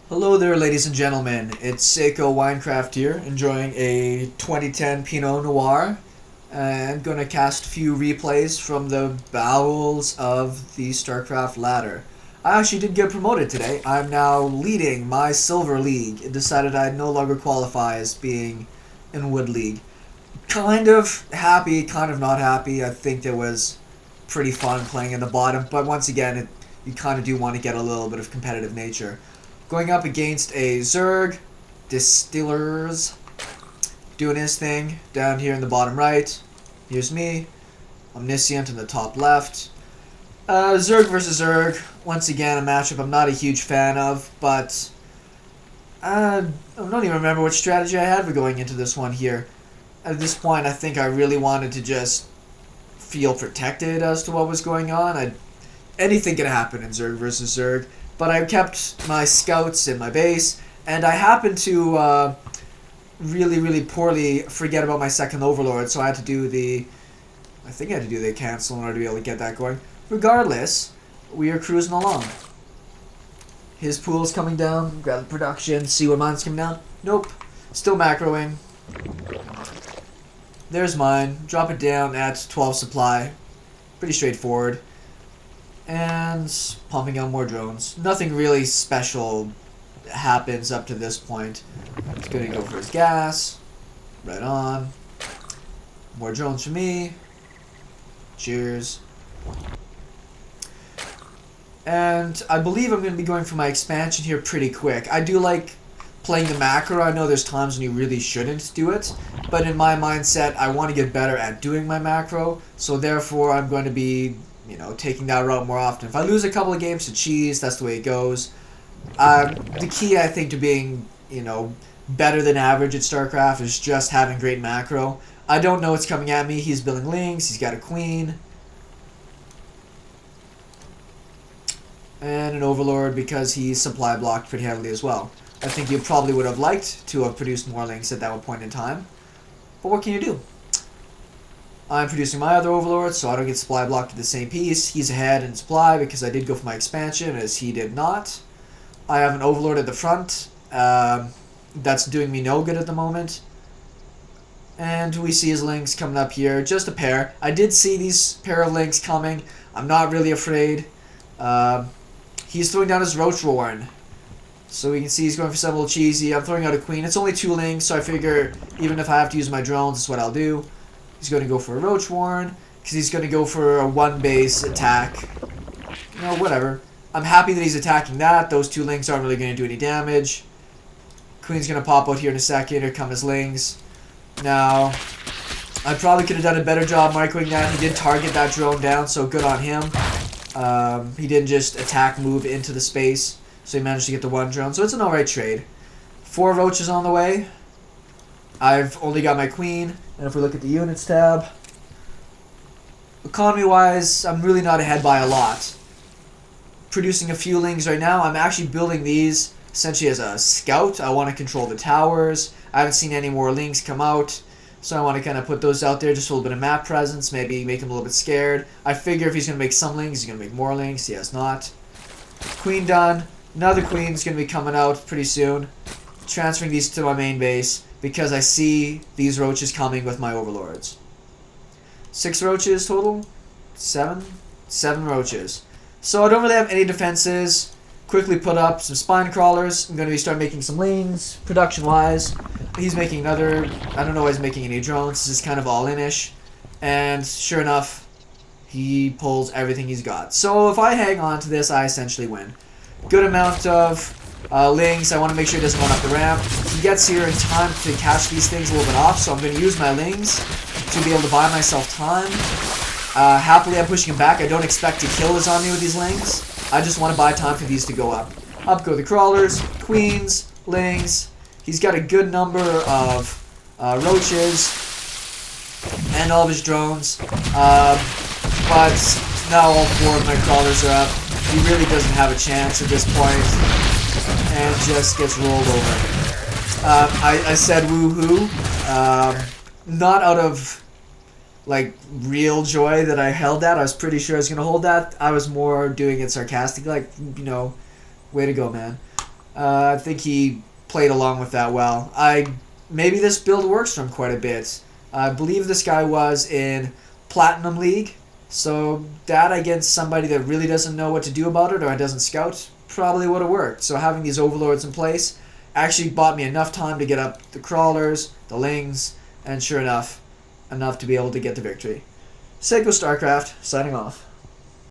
Hello there, ladies and gentlemen. It's SeKo Winecraft here, enjoying a 2010 Pinot Noir, and gonna cast a few replays from the bowels of the Starcraft ladder. I actually did get promoted today. I'm now leading my Silver League. It decided I'd no longer qualify as being in Wood League. Kind of happy, kind of not happy. I think it was pretty fun playing in the bottom, but once again, you kind of do want to get a little bit of competitive nature. Going up against a Zerg, Distillers, doing his thing down here in the bottom right. Here's me, Omniscient in the top left. Zerg versus Zerg, once again a matchup I'm not a huge fan of, but I don't even remember which strategy I had for going into this one here. At this point, I think I really wanted to just feel protected as to what was going on. Anything could happen in Zerg versus Zerg. But I kept my scouts in my base, and I happened to really poorly forget about my second overlord, so I had to do the... I think I had to do the cancel in order to be able to get that going. Regardless, we are cruising along. His pool's coming down, grab the production, see what mine's coming down. Nope, still macroing. There's mine, drop it down at 12 supply. Pretty straightforward. And pumping out more drones. Nothing really special happens up to this point. He's going to go for his gas. Right on. More drones for me. Cheers. And I believe I'm going to be going for my expansion here pretty quick. I do like playing the macro. I know there's times when you really shouldn't do it. But in my mindset, I want to get better at doing my macro. So therefore, I'm going to be... taking that route more often. If I lose a couple of games to cheese, that's the way it goes. The key, I think, to being, better than average at StarCraft is just having great macro. I don't know what's coming at me. He's building links. He's got a queen. And an overlord because he's supply blocked pretty heavily as well. I think you probably would have liked to have produced more links at that point in time. But what can you do? I'm producing my other overlord, so I don't get supply blocked at the same piece. He's ahead in supply because I did go for my expansion, as he did not. I have an overlord at the front. That's doing me no good at the moment. And we see his links coming up here. Just a pair. I did see these pair of links coming. I'm not really afraid. He's throwing down his roach warren. So we can see he's going for something a little cheesy. I'm throwing out a queen. It's only 2 links, so I figure even if I have to use my drones, that's what I'll do. He's going to go for a Roach Warren, because he's going to go for a 1-base attack. Whatever. I'm happy that he's attacking that. Those 2 links aren't really going to do any damage. Queen's going to pop out here in a second. Here come his lings. Now, I probably could have done a better job microing that. He did target that drone down, so good on him. He didn't just attack move into the space, so he managed to get the 1 drone. So it's an alright trade. 4 roaches on the way. I've only got my queen. And if we look at the units tab, economy-wise, I'm really not ahead by a lot. Producing a few lings right now. I'm actually building these essentially as a scout. I want to control the towers. I haven't seen any more lings come out, so I want to kind of put those out there, just a little bit of map presence, maybe make him a little bit scared. I figure if he's going to make some lings, he's going to make more lings. He has not. Queen done. Another queen's going to be coming out pretty soon. Transferring these to my main base, because I see these roaches coming with my overlords. 6 roaches total? 7? 7 roaches. So I don't really have any defenses. Quickly put up some spine crawlers. I'm going to start making some lings, production-wise. He's making another... I don't know why he's making any drones. This is kind of all-in-ish. And sure enough, he pulls everything he's got. So if I hang on to this, I essentially win. Good amount of... lings. I want to make sure he doesn't run up the ramp. He gets here in time to catch these things a little bit off, so I'm going to use my lings to be able to buy myself time. Happily, I'm pushing him back. I don't expect to kill his army with these lings. I just want to buy time for these to go up. Up go the crawlers, queens, lings. He's got a good number of roaches and all of his drones. But now all 4 of my crawlers are up. He really doesn't have a chance at this point. And just gets rolled over. I said woohoo, not out of real joy that I held that. I was pretty sure I was gonna hold that. I was more doing it sarcastically, way to go, man. I think he played along with that well. Maybe this build works for him quite a bit. I believe this guy was in Platinum League, so that against somebody that really doesn't know what to do about it or doesn't scout probably would have worked. So having these overlords in place actually bought me enough time to get up the crawlers, the lings, and sure enough to be able to get the victory. SeKo Starcraft, signing off.